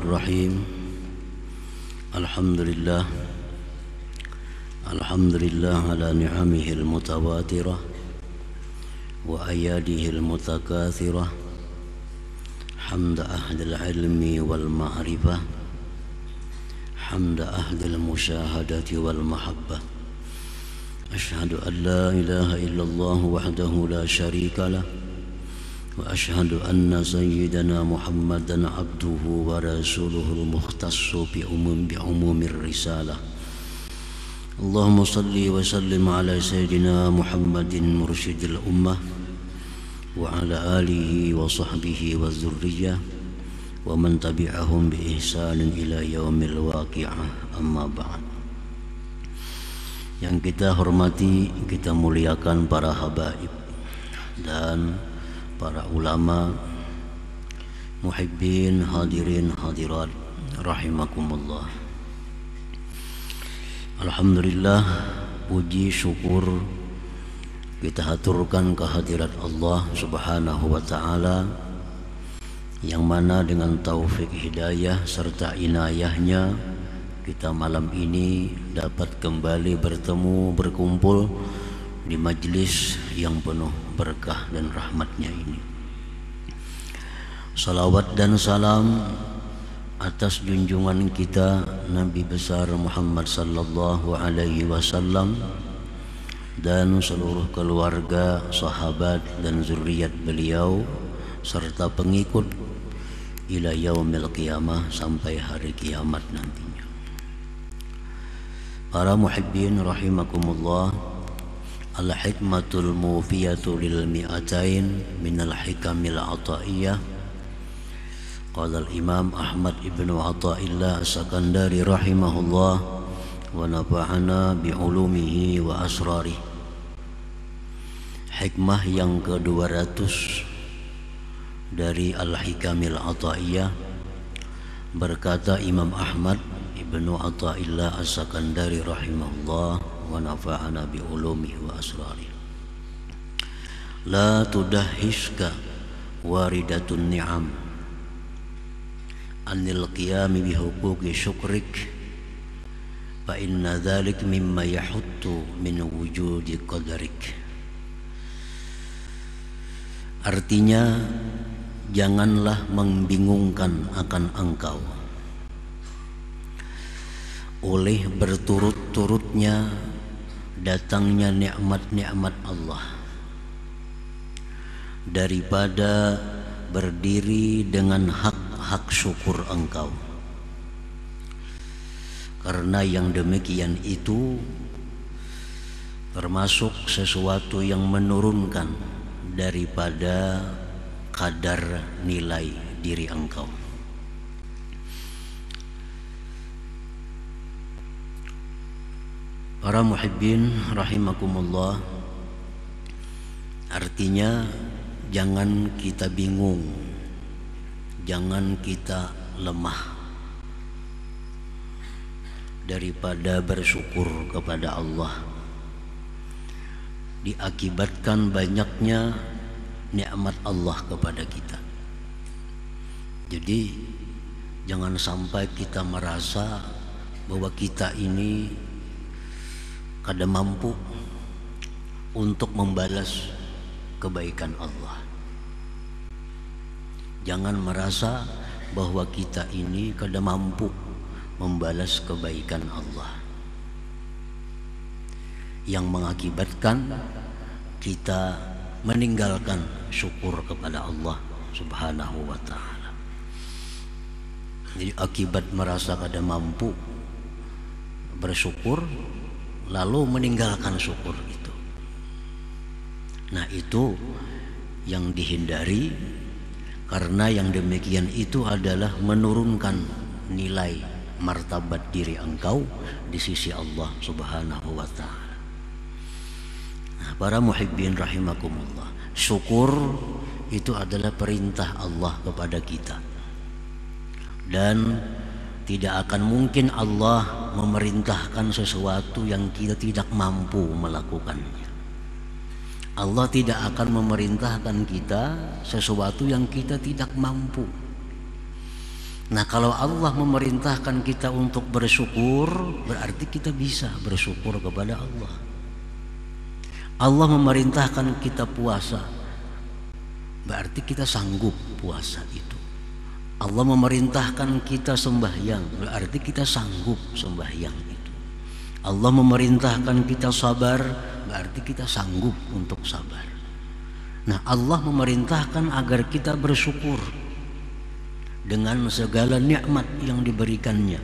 Bismillahirrahmanirrahim. Alhamdulillah ala ni'amihil mutawatirah wa ayadihil mutakathirah. Hamda ahlil ilmi wal ma'rifah, hamda ahlil musyahadati wal mahabbah. Ashhadu an la ilaha illallah wahdahu la syarika lah, wa ashhadu anna sayyidana Muhammadan abduhu wa rasuluhul mukhtassu bi umumir risalah. Allahumma salli wa sallim ala sayyidina Muhammadin mursyidil ummah wa ala alihi wa sahbihi wa dzurriyyah wa man tabi'ahum bi ihsanin ila yaumil waqi'ah, amma ba'd. Yang kita hormati, kita muliakan para habaib dan para ulama, muhibbin, hadirin, hadirat, rahimakumullah. Alhamdulillah, puji syukur kita haturkan kehadirat Allah Subhanahu wa ta'ala, yang mana dengan taufik hidayah serta inayahnya kita malam ini dapat kembali bertemu, berkumpul di majlis yang penuh berkah dan rahmatnya ini. Salawat dan salam atas junjungan kita Nabi besar Muhammad sallallahu alaihi wasallam dan seluruh keluarga, sahabat dan zuriat beliau serta pengikut ila yaumil qiyamah, sampai hari kiamat nantinya. Para muhibbin rahimakumullah, al-hikmatul mufiyatu lil mi'atain minal hikamil ataiyah. Qala al-imam Ahmad ibn Athaillah as-Sakandari rahimahullah wa nafa'ana bi'ulumihi wa asrarih. Hikmah yang ke-200 dari al-hikamil ataiyah, berkata Imam Ahmad ibnu Athaillah as-Sakandari rahimahullah wa nafa'ana bi'ulumihi wa asrarih. La tudahiska waridatun ni'am anil qiyami bihuquqi syukrik, fa inna dhalik mimma yahuttu min wujudi qadarik. Artinya, janganlah membingungkan akan engkau oleh berturut-turutnya datangnya nikmat-nikmat Allah, daripada berdiri dengan hak syukur engkau. Karena yang demikian itu termasuk sesuatu yang menurunkan daripada kadar nilai diri engkau. Para muhibbin rahimakumullah, artinya jangan kita bingung, jangan kita lemah daripada bersyukur kepada Allah, diakibatkan banyaknya nikmat Allah kepada kita. Jadi jangan sampai kita merasa bahwa kita ini kada mampu untuk membalas kebaikan Allah. Jangan merasa bahwa kita ini kada mampu membalas kebaikan Allah, yang mengakibatkan kita meninggalkan syukur kepada Allah Subhanahu wa ta'ala. Jadi akibat merasa kada mampu bersyukur, lalu meninggalkan syukur itu. Nah, itu yang dihindari, karena yang demikian itu adalah menurunkan nilai martabat diri engkau di sisi Allah Subhanahu wa ta'ala. Nah, para muhibbin rahimakumullah, syukur itu adalah perintah Allah kepada kita, dan tidak akan mungkin Allah memerintahkan sesuatu yang kita tidak mampu melakukannya. Allah tidak akan memerintahkan kita sesuatu yang kita tidak mampu. Nah, kalau Allah memerintahkan kita untuk bersyukur, berarti kita bisa bersyukur kepada Allah. Allah memerintahkan kita puasa, berarti kita sanggup puasa itu. Allah memerintahkan kita sembahyang, berarti kita sanggup sembahyang itu. Allah memerintahkan kita sabar, berarti kita sanggup untuk sabar. Nah, Allah memerintahkan agar kita bersyukur dengan segala nikmat yang diberikannya.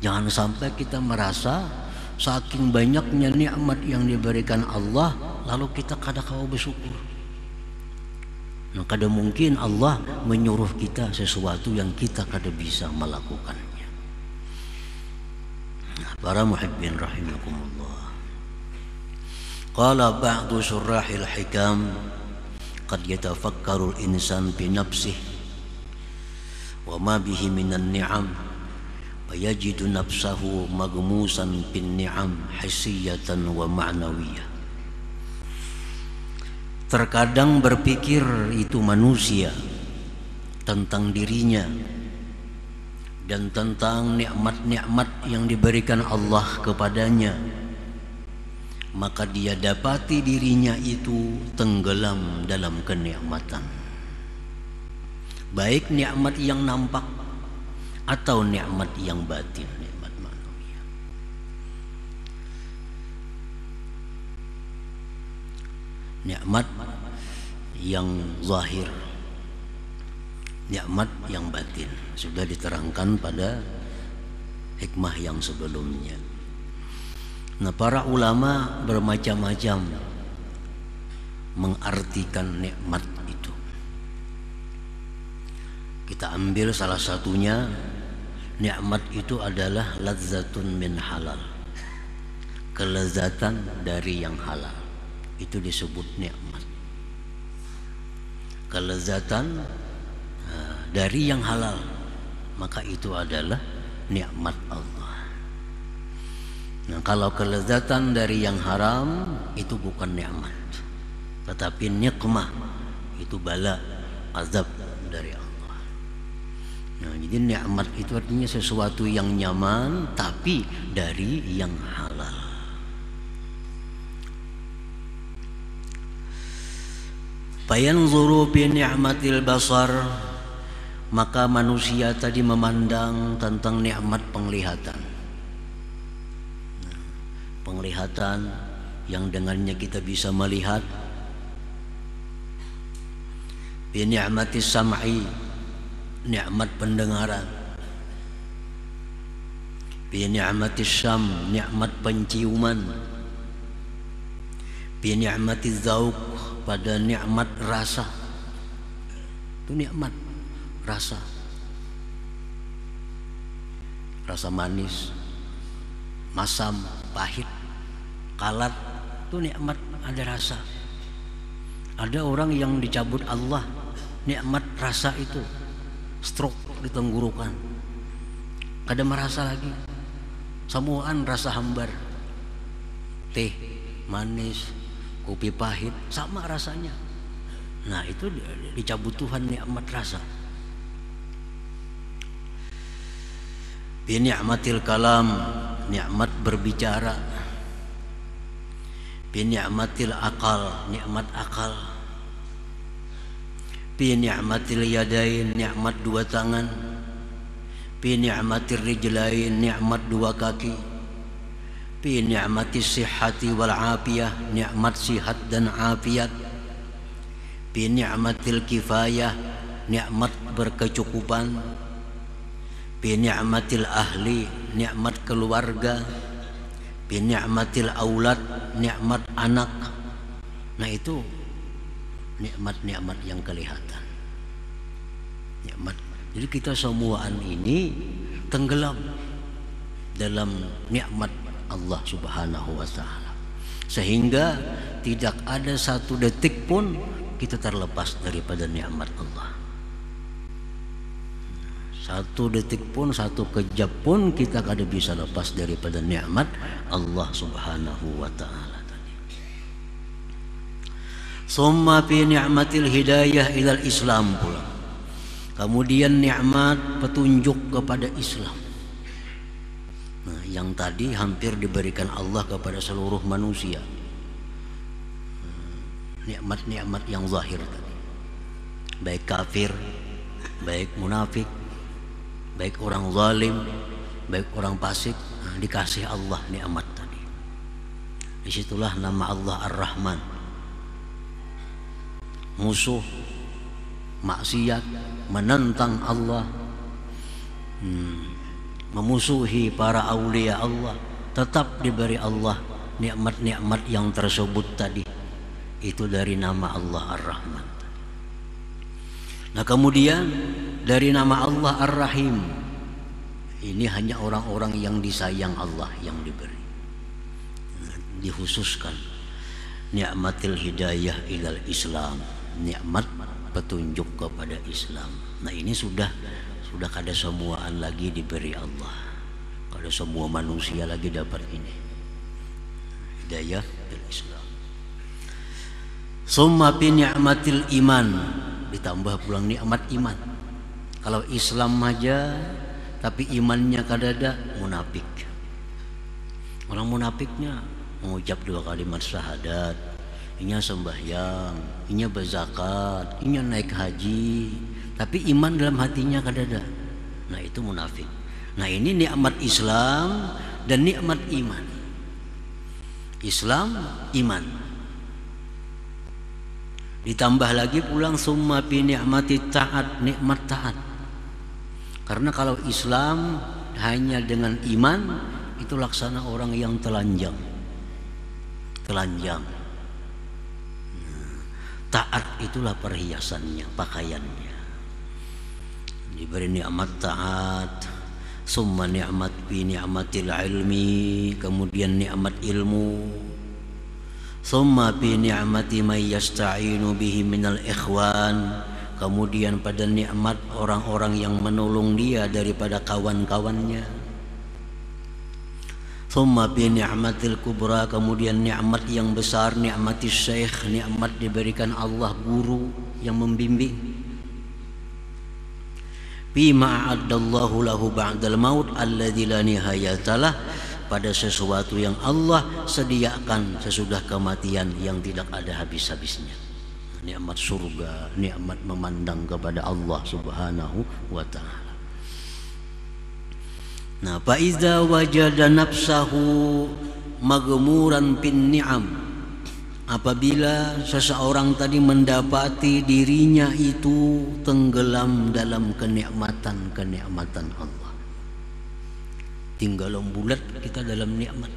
Jangan sampai kita merasa saking banyaknya nikmat yang diberikan Allah, lalu kita kada kau bersyukur. Nah, kada mungkin Allah menyuruh kita sesuatu yang kita kada bisa melakukannya. Nah, para muhibbin rahimakumullah. Qala ba'du syurahil hikam, qad yatafakkaru al-insan bi nafsihi wa ma bihi minan ni'am fayajidu nafsahu maghmusan bin ni'am hissiyatan wa ma'nawiyah. Terkadang berpikir itu manusia tentang dirinya dan tentang nikmat-nikmat yang diberikan Allah kepadanya, maka dia dapati dirinya itu tenggelam dalam kenikmatan, baik nikmat yang nampak atau nikmat yang batin, nikmat manusia. Nikmat yang zahir, nikmat yang batin sudah diterangkan pada hikmah yang sebelumnya. Nah, para ulama bermacam-macam mengartikan nikmat itu. Kita ambil salah satunya, nikmat itu adalah ladzatun min halal, kelezatan dari yang halal, itu disebut nikmat. Kelezatan dari yang halal, maka itu adalah nikmat Allah. Nah, kalau kelezatan dari yang haram itu bukan nikmat, tetapi nikmah, itu bala, azab dari Allah. Nah, jadi nikmat itu artinya sesuatu yang nyaman tapi dari yang halal. Fayanzuru bi ni'matil basar, maka manusia tadi memandang tentang nikmat penglihatan. Penglihatan yang dengannya kita bisa melihat. Bi ni'matis sam'i, nikmat pendengaran. Bi ni'matis syam, nikmat penciuman. Bi ni'matiz zauq, pada nikmat rasa. Itu nikmat rasa. Rasa manis, masam, pahit, kalat, itu nikmat, ada rasa. Ada orang yang dicabut Allah nikmat rasa itu, stroke di tenggorokan, kada merasa lagi, samuan rasa hambar, teh manis, kopi pahit, sama rasanya. Nah, itu dicabut Tuhan nikmat rasa. Bi ni'matil kalam, nikmat berbicara. Bi ni'matil akal, nikmat akal. Bi ni'matil yadain, nikmat dua tangan. Bi ni'matir rijlain, nikmat dua kaki. Bi ni'matis sihhati wal afiyah, nikmat sihat dan afiat. Bi ni'matil kifayah, nikmat berkecukupan. Bi ni'matil ahli, nikmat keluarga. Bi ni'matil aulad, nikmat anak. Nah, itu nikmat-nikmat yang kelihatan. Nikmat. Jadi kita semuaan ini tenggelam dalam nikmat Allah Subhanahu wa ta'ala, sehingga tidak ada satu detik pun kita terlepas daripada nikmat Allah. Satu detik pun, satu kejap pun kita kada bisa lepas daripada nikmat Allah Subhanahu wa ta'ala tadi. Summa fi ni'matil hidayah ilal Islam pula. Kemudian nikmat petunjuk kepada Islam. Nah, yang tadi hampir diberikan Allah kepada seluruh manusia. Nikmat-nikmat yang zahir tadi. Baik kafir, baik munafik, baik orang zalim, baik orang fasik, dikasih Allah nikmat tadi. Disitulah nama Allah Ar-Rahman. Musuh, maksiat, menentang Allah, memusuhi para aulia Allah, tetap diberi Allah nikmat-nikmat yang tersebut tadi. Itu dari nama Allah Ar-Rahman. Nah, kemudian dari nama Allah Ar-Rahim, ini hanya orang-orang yang disayang Allah yang diberi. Dikhususkan nikmatil hidayah ilal Islam, nikmat petunjuk kepada Islam. Nah, ini sudah kada semuaan lagi diberi Allah. Kada semua manusia lagi dapat ini. Hidayah ilal Islam. Summa bi ni'matil iman, ditambah pulang nikmat iman. Kalau Islam aja tapi imannya kadada, munafik. Orang munafiknya mengucap 2 kalimat syahadat, inya sembahyang, inya berzakat, inya naik haji, tapi iman dalam hatinya kadada. Nah, itu munafik. Nah, ini nikmat Islam dan nikmat iman. Islam, iman. Ditambah lagi pulang summa bi ni'mati ta'at, nikmat taat. Karena kalau Islam hanya dengan iman, itu laksana orang yang telanjang. Taat itulah perhiasannya, pakaiannya. Diberi nikmat taat, summa ni'mat bi ni'matil ilmi, kemudian nikmat ilmu. Summa bi ni'mati may yasta'inu bihi minal ikhwan, kemudian pada nikmat orang-orang yang menolong dia daripada kawan-kawannya. Summa bi ni'matil kubra, kemudian nikmat yang besar, nikmatis syekh, nikmat diberikan Allah guru yang membimbing. Bima a'addallahu lahu ba'dal maut alladzi la nihayatalah, pada sesuatu yang Allah sediakan sesudah kematian yang tidak ada habis-habisnya. Nikmat surga, nikmat memandang kepada Allah Subhanahu wa ta'ala. Nah, fa iza wajada nafsahu maghmuran bin ni'am, apabila seseorang tadi mendapati dirinya itu tenggelam dalam kenikmatan Allah. Tinggalan bulat kita dalam nikmat.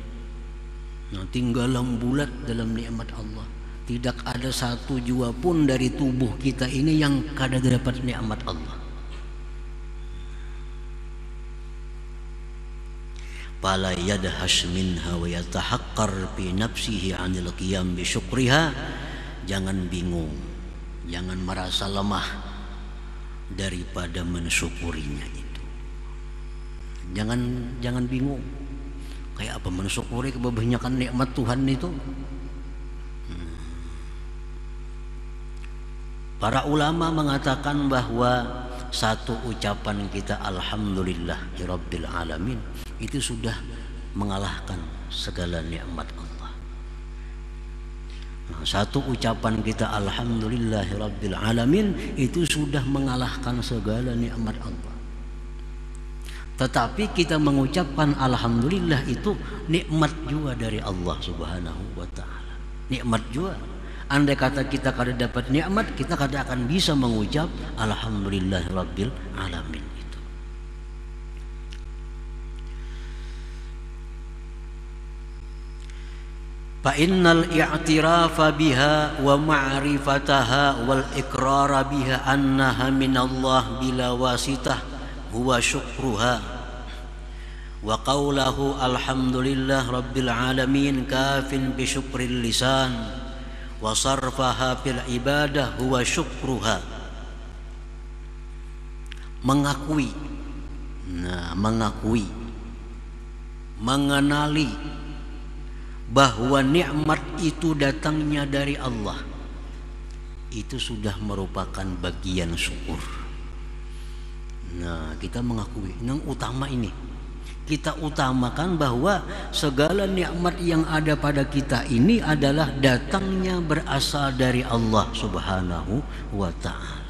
Nah, tinggalan bulat dalam nikmat Allah. Tidak ada satu jua pun dari tubuh kita ini yang kada dapat nikmat Allah. Fala yadhash minha wa yatahaqqar fi nafsihi 'anil qiyam bi syukriha. Jangan bingung, jangan merasa lemah daripada mensyukurinya itu. Jangan bingung. Kayak apa mensyukuri kebanyakan nikmat Tuhan itu? Para ulama mengatakan bahwa satu ucapan kita alhamdulillahirabbil alamin itu sudah mengalahkan segala nikmat Allah. Nah, satu ucapan kita alhamdulillahirabbil alamin itu sudah mengalahkan segala nikmat Allah. Tetapi kita mengucapkan alhamdulillah itu nikmat juga dari Allah Subhanahu wa ta'ala. Nikmat juga. Andai kata kita kada dapat nikmat, kita kada akan bisa mengucap alhamdulillahirabbil alamin itu. Fa innal i'tirafa biha wa ma'rifataha wal iqrara biha annaha minallah bila wasitah huwa syukruha, wa qawlahu alhamdulillah rabbil alamin kafin bi syukril lisan, wa sarfaha fil ibadah huwa syukruha. Mengakui, mengenali bahwa nikmat itu datangnya dari Allah, itu sudah merupakan bagian syukur. Nah, kita mengakui yang utama ini. Kita utamakan bahwa segala nikmat yang ada pada kita ini adalah datangnya berasal dari Allah Subhanahu wa ta'ala.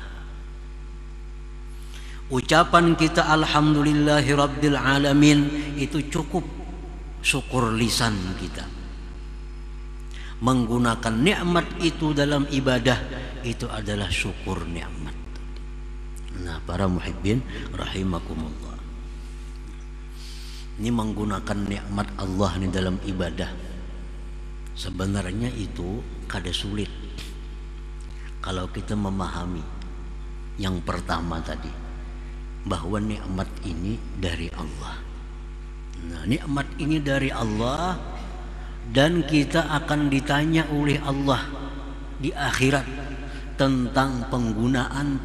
Ucapan kita alhamdulillahi rabbil alamin itu cukup syukur lisan kita. Menggunakan nikmat itu dalam ibadah itu adalah syukur nikmat. Nah, para muhibbin rahimakumullah, ini menggunakan nikmat Allah ini dalam ibadah sebenarnya itu kada sulit kalau kita memahami yang pertama tadi, bahwa nikmat ini dari Allah. Nah, nikmat ini dari Allah dan kita akan ditanya oleh Allah di akhirat tentang penggunaan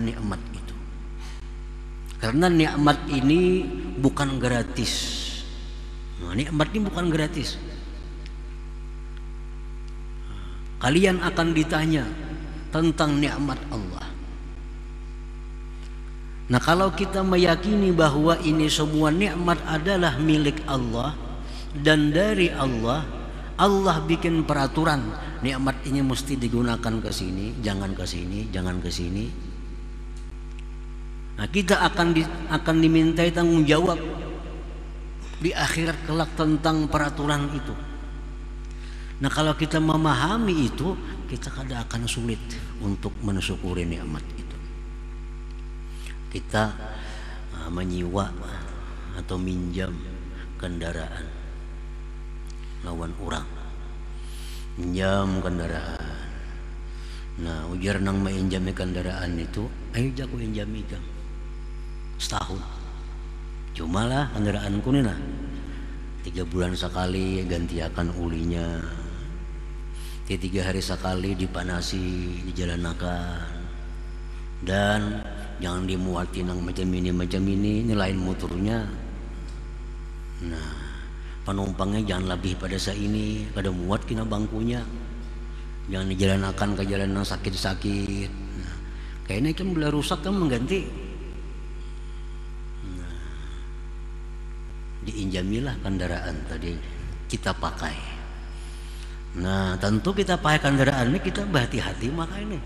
nikmat itu. Karena nikmat ini bukan gratis. Nah, nikmat ini bukan gratis. Kalian akan ditanya tentang nikmat Allah. Nah, kalau kita meyakini bahwa ini semua nikmat adalah milik Allah dan dari Allah, Allah bikin peraturan, nikmat ini mesti digunakan ke sini, jangan ke sini, jangan ke sini. Nah, kita akan dimintai tanggung jawab di akhirat kelak tentang peraturan itu. Nah, kalau kita memahami itu, kita kadang akan sulit untuk mensyukuri nikmat itu. Kita menyewa atau minjam kendaraan lawan orang, minjam kendaraan. Nah, ujar nang mainjami kendaraan itu, ayo jago injami kang setahun. Cuma lah kendaraanku nih nah 3 bulan sekali ganti akan ulinya, 3 hari sekali dipanasi, dijalanakan, dan jangan dimuatin yang macam ini lain motornya. Nah, penumpangnya jangan lebih pada ini, pada muat kena bangkunya, jangan dijalanakan ke jalan yang sakit-sakit. Nah, kayaknya kan boleh rusak kan mengganti. Diinjamilah kendaraan tadi kita pakai. Nah, tentu kita pakai kendaraan ini kita berhati-hati makai ini,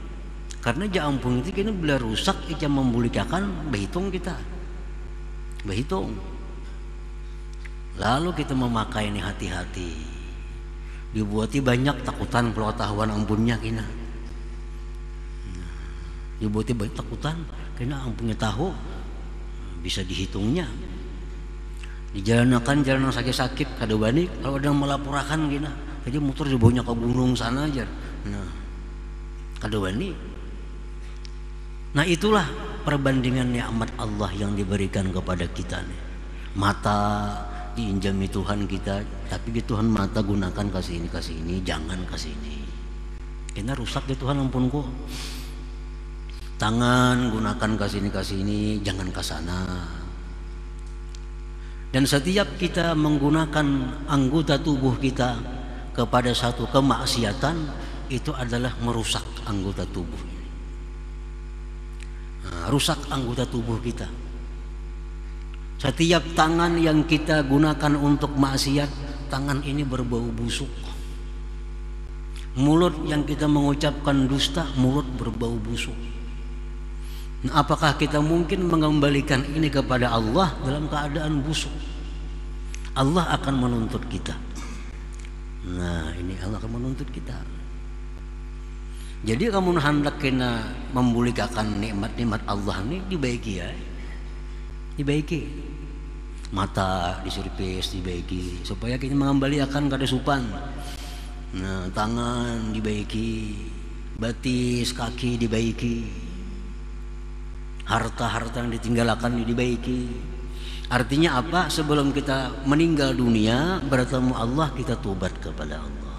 karena jampung itu kini bila rusak itu membulikan berhitung kita berhitung. Lalu kita memakai ini hati-hati, dibuati banyak takutan pengetahuan ampunnya kina. Dibuati banyak takutan kina ampunnya tahu bisa dihitungnya. Dijalanakan jalan sakit-sakit kada bani kalau ada yang melaporkan gini, jadi motor dibawanya ke gunung sana aja. Nah, kada bani. Nah, itulah perbandingan nikmat Allah yang diberikan kepada kita nih. Mata diinjami Tuhan kita, tapi di Tuhan mata gunakan ke sini, jangan ke sini. Kena rusak di Tuhan ampunku. Tangan gunakan ke sini, jangan ke sana. Dan setiap kita menggunakan anggota tubuh kita kepada satu kemaksiatan, itu adalah merusak anggota tubuh. Nah, rusak anggota tubuh kita. Setiap tangan yang kita gunakan untuk maksiat, tangan ini berbau busuk. Mulut yang kita mengucapkan dusta, mulut berbau busuk. Nah, apakah kita mungkin mengembalikan ini kepada Allah dalam keadaan busuk? Allah akan menuntut kita. Nah, ini Allah akan menuntut kita. Jadi kamu hendak kena membulikan nikmat-nikmat Allah ini dibaiki ya. Dibaiki. Mata diservis dibaiki supaya kita mengembalikan kada supan. Nah, tangan dibaiki, batis kaki dibaiki. Harta-harta yang ditinggalkan dibaiki. Artinya apa? Sebelum kita meninggal dunia bertemu Allah, kita tobat kepada Allah.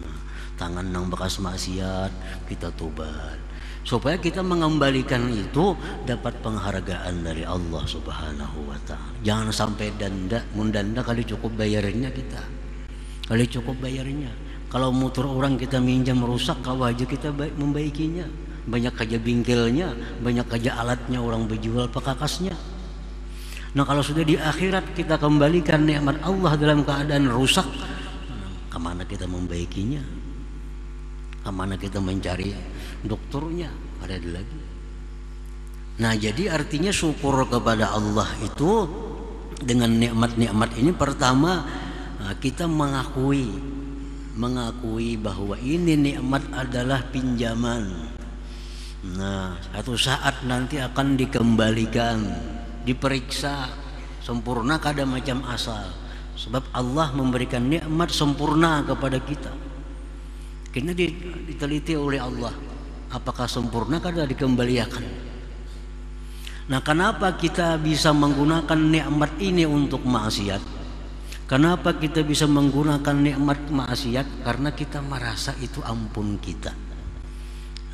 Nah, tangan yang bekas maksiat kita tobat supaya kita mengembalikan itu dapat penghargaan dari Allah Subhanahu wa ta'ala. Jangan sampai mundanda kali cukup bayarnya kita. Kali cukup bayarnya. Kalau motor orang kita minjam rusak, kau aja kita membaikinya. banyak aja bingkilnya, banyak aja alatnya orang berjual pekakasnya. Nah kalau sudah di akhirat kita kembalikan nikmat Allah dalam keadaan rusak, kemana kita membaikinya? Kemana kita mencari dokternya? Ada lagi. Nah jadi artinya syukur kepada Allah itu dengan nikmat-nikmat ini, pertama kita mengakui bahwa ini nikmat adalah pinjaman. Nah satu saat nanti akan dikembalikan, diperiksa sempurna kada macam asal. Sebab Allah memberikan nikmat sempurna kepada kita. Kini diteliti oleh Allah, apakah sempurna kada dikembalikan. Nah kenapa kita bisa menggunakan nikmat ini untuk maksiat? Kenapa kita bisa menggunakan nikmat maksiat? Karena kita merasa itu ampun kita.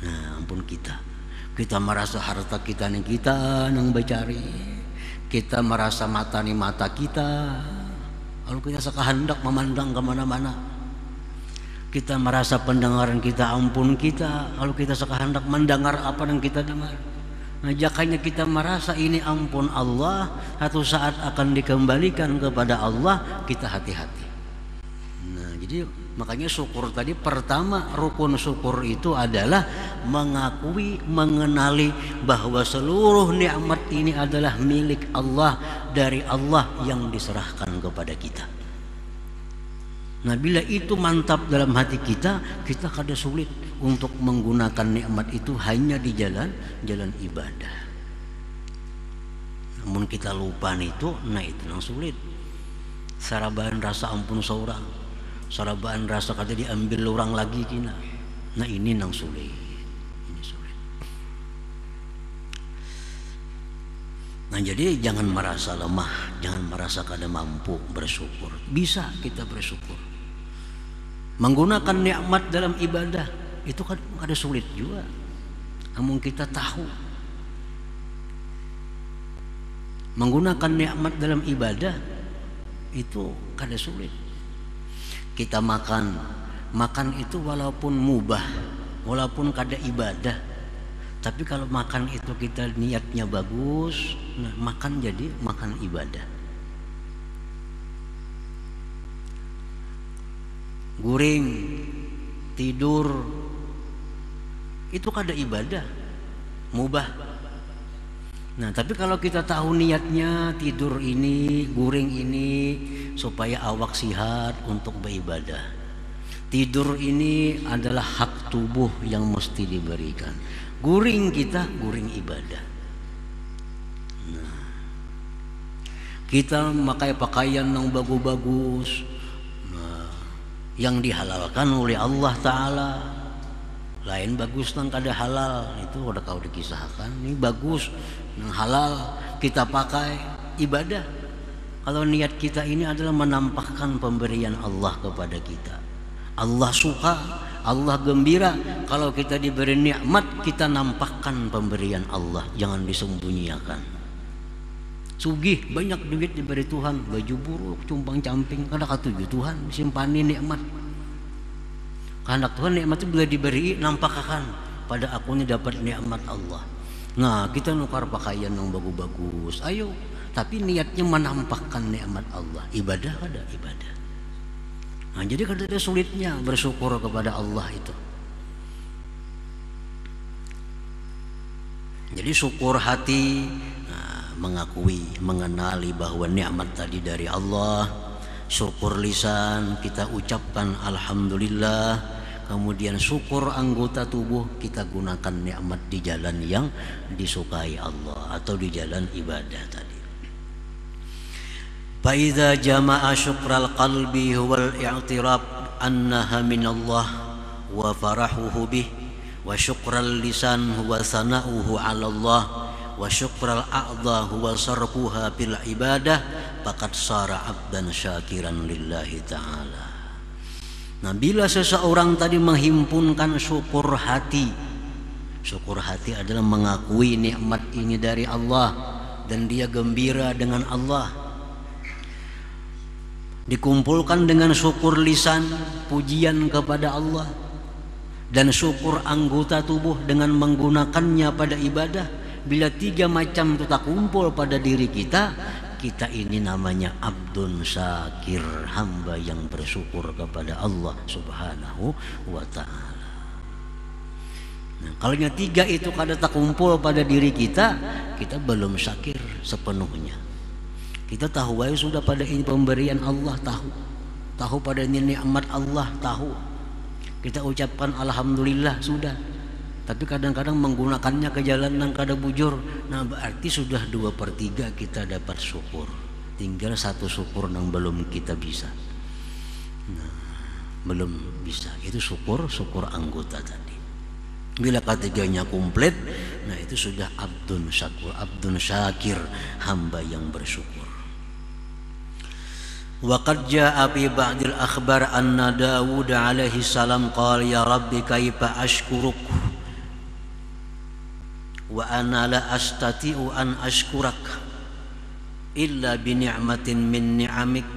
Nah ampun kita. Kita merasa harta kita nih kita nang becari. Kita merasa mata nih mata kita. Kalau kita sekahendak memandang kemana-mana. Kita merasa pendengaran kita ampun kita. Kalau kita sekahendak mendengar apa yang kita dengar. Nah jakanya kita merasa ini ampun Allah, satu saat akan dikembalikan kepada Allah, kita hati-hati. Nah jadi makanya syukur tadi, pertama rukun syukur itu adalah mengakui, mengenali bahwa seluruh nikmat ini adalah milik Allah, dari Allah yang diserahkan kepada kita. Nah bila itu mantap dalam hati kita, kita kada sulit untuk menggunakan nikmat itu hanya di jalan ibadah. Namun kita lupa itu, nah itu yang sulit. Sarabaan rasa ampun seorang, sarabaan rasa kada diambil orang lagi kina. Nah ini yang sulit. Ini sulit. Nah jadi jangan merasa lemah, jangan merasa kada mampu bersyukur. Bisa kita bersyukur. Menggunakan nikmat dalam ibadah itu kan ada sulit juga. Namun kita tahu menggunakan nikmat dalam ibadah itu kada sulit. Kita makan itu walaupun mubah, walaupun kada ibadah, tapi kalau makan itu kita niatnya bagus, nah makan jadi makan ibadah. Guring, tidur itu kada ibadah, mubah. Nah tapi kalau kita tahu niatnya tidur ini, guring ini supaya awak sihat untuk beribadah, tidur ini adalah hak tubuh yang mesti diberikan, guring kita guring ibadah. Nah, kita memakai pakaian yang bagus-bagus, yang dihalalkan oleh Allah Ta'ala. Lain bagus nang kada halal, itu udah kau dikisahkan. Ini bagus nang halal kita pakai ibadah. Kalau niat kita ini adalah menampakkan pemberian Allah kepada kita, Allah suka, Allah gembira kalau kita diberi nikmat, kita nampakkan pemberian Allah, jangan disembunyikan. Sugih banyak duit diberi Tuhan, baju buruk, cumpang camping, kada katuju Tuhan, simpani nikmat. Karena Tuhan nikmat itu bila diberi, nampakkan pada aku ini dapat nikmat Allah. Nah kita nukar pakaian yang bagus-bagus, ayo, tapi niatnya menampakkan nikmat Allah. Ibadah kada ibadah. Nah jadi kada ada sulitnya bersyukur kepada Allah itu. Jadi syukur hati, mengakui, mengenali bahwa nikmat tadi dari Allah. Syukur lisan, kita ucapkan alhamdulillah. Kemudian syukur anggota tubuh, kita gunakan nikmat di jalan yang disukai Allah atau di jalan ibadah tadi. Fa idza jama'a syukral qalbi huwal i'tiraf annaha minallah wa farahuhu bih, wa syukral lisan huwa sana'uhu 'ala Allah, wa syukral a'dha huwa sarfuha bil ibadah, faqad sara 'abdan syakiran lillahi ta'ala. Nah bila seseorang tadi menghimpunkan syukur hati adalah mengakui nikmat ini dari Allah dan dia gembira dengan Allah, dikumpulkan dengan syukur lisan, pujian kepada Allah, dan syukur anggota tubuh dengan menggunakannya pada ibadah. Bila 3 macam itu tak kumpul pada diri kita, kita ini namanya abdun syakir, hamba yang bersyukur kepada Allah Subhanahu wa ta'ala. Nah, kalau 3 itu kada tak kumpul pada diri kita, kita belum syakir sepenuhnya. Kita tahu sudah pada ini pemberian Allah, tahu pada ini nikmat Allah, tahu. Kita ucapkan alhamdulillah sudah. Tapi kadang-kadang menggunakannya ke jalan yang kada bujur. Nah, berarti sudah 2/3 kita dapat syukur. Tinggal 1 syukur yang belum kita bisa. Nah, belum bisa. Itu syukur anggota tadi. Bila ketiganya komplit, nah itu sudah abdun syakur, abdun syakir, hamba yang bersyukur. Wa qad jaa'a fi ba'dil akhbar anna Daud alaihi salam qala ya rabbi kaifa ashkuruk wa ana la astati'u an ashkurak illa bi ni'matin min ni'amik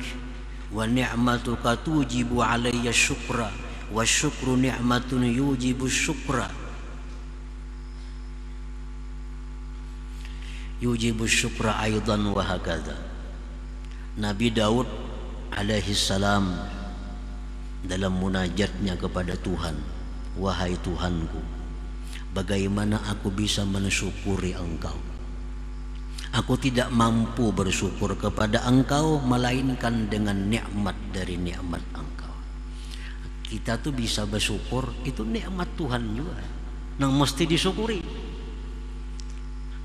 wa ni'matuka tujibu alayya syukra wa syukru ni'matun yujibu syukra aidan wa hakadha. Nabi Daud alaihi salam dalam munajatnya kepada Tuhan, wahai Tuhanku, bagaimana aku bisa mensyukuri Engkau? Aku tidak mampu bersyukur kepada Engkau melainkan dengan nikmat dari nikmat Engkau. Kita tuh bisa bersyukur, itu nikmat Tuhan juga, yang mesti disyukuri.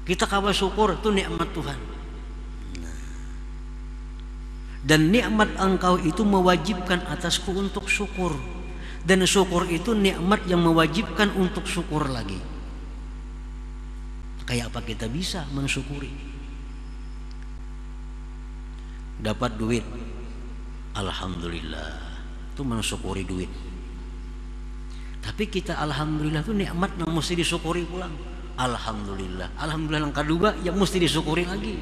Kita kawa syukur itu nikmat Tuhan. Dan nikmat Engkau itu mewajibkan atasku untuk syukur. Dan syukur itu nikmat yang mewajibkan untuk syukur lagi. Kayak apa kita bisa mensyukuri? Dapat duit, alhamdulillah, itu mensyukuri duit. Tapi kita alhamdulillah itu nikmat yang mesti disyukuri pulang. Alhamdulillah yang kedua yang mesti disyukuri lagi.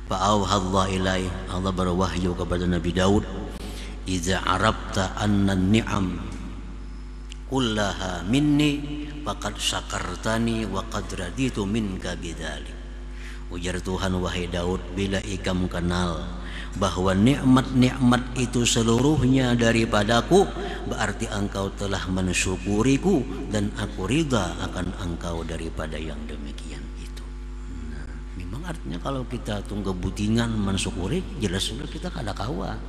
Fa'auhallah ilaih, Allah berwahyu kepada Nabi Daud, idza arabta anna ni'am kullaha minni faqad syakartani wa qad raditu minka bidzalik. Ujar Tuhan, wahai Daud, bila ikam kenal bahwa nikmat-nikmat itu seluruhnya daripadaku, berarti engkau telah mensyukuriku dan aku ridha akan engkau daripada yang demikian itu. Nah, memang artinya kalau kita tunggu butingan mensyukuri, jelas sudah kita kada kawa.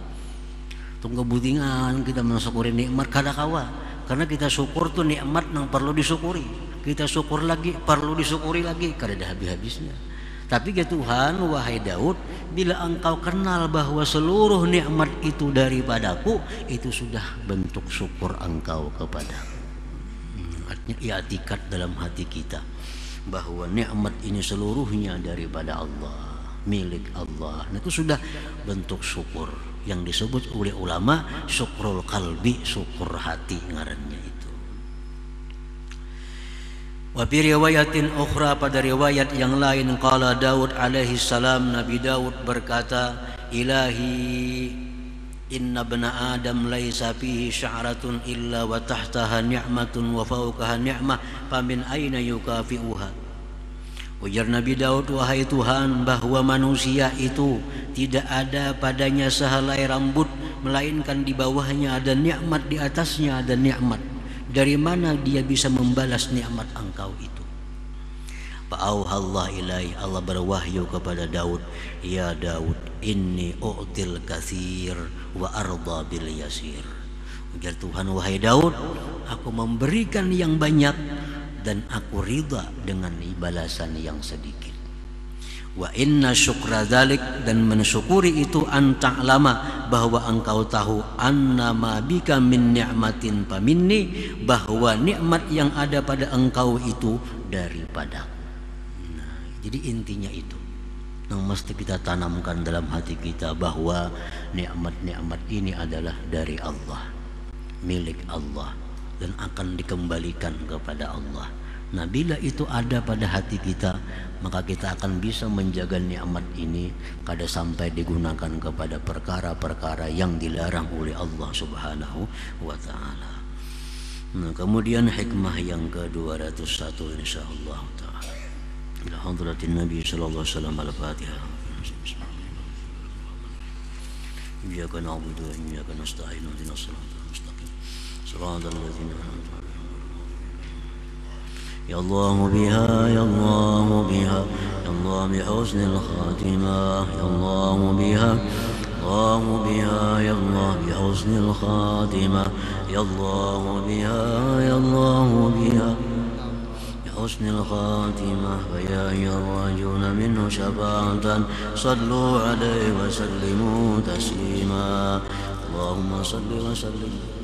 Tunggu butingan kita mensyukuri nikmat kada kawa, karena kita syukur tuh nikmat yang perlu disyukuri. Kita syukur lagi, perlu disyukuri lagi, kada ada habis-habisnya. Tapi ya Tuhan, wahai Daud, bila engkau kenal bahwa seluruh nikmat itu daripadaku, itu sudah bentuk syukur engkau kepadaku. Artinya i'tikad dalam hati kita bahwa nikmat ini seluruhnya daripada Allah, milik Allah. Nah, itu sudah bentuk syukur yang disebut oleh ulama syukrul qalbi, syukur hati ngarannya itu. Wa fi riwayatin ukhra, pada riwayat yang lain, qala Daud alaihi salam, Nabi Daud berkata, ilahi inna ibna adam laisa fihi sya'ratun illa wa tahtaha ni'matun wa fawqaha ni'mah famin aina yukafi'uha. Ujar Nabi Daud, wahai Tuhan, bahwa manusia itu tidak ada padanya sehelai rambut melainkan di bawahnya ada nikmat, di atasnya ada nikmat. Dari mana dia bisa membalas nikmat engkau itu? Fa'auhallah ilaih, Allah berwahyu kepada Daud, ya Daud, inni u'til katsir wa arda bil yasir. Ujar Tuhan, wahai Daud, aku memberikan yang banyak dan aku ridha dengan balasan yang sedikit. Wa inna syukra dzalik, dan mensyukuri itu anta'lama, bahwa engkau tahu, annama bika min ni'matin faminni, bahwa nikmat yang ada pada engkau itu daripadaku. Nah, jadi intinya itu yang mesti kita tanamkan dalam hati kita, bahwa nikmat-nikmat ini adalah dari Allah, milik Allah, dan akan dikembalikan kepada Allah. Nah, bila itu ada pada hati kita, maka kita akan bisa menjaga nikmat ini kada sampai digunakan kepada perkara-perkara yang dilarang oleh Allah Subhanahu wa taala. Nah, kemudian hikmah yang ke-201 insyaallah taala. Ila hadratin Nabi sallallahu alaihi wasallam al-Fatihah. Iyyaka na'budu wa iyyaka nasta'in ihdinas siratal mustaqim. Siratal ladzina an'amta 'alaihim. يا الله بها يا الله بها يا الله بحسن الخاتمة يا الله بها الله بها يا الله بحسن الخاتمة يا الله بها يا الله بها بحسن الخاتمة فيا أيها الراجون منه شفاعة صلوا عليه وسلموا تسليما اللهم صل وسلم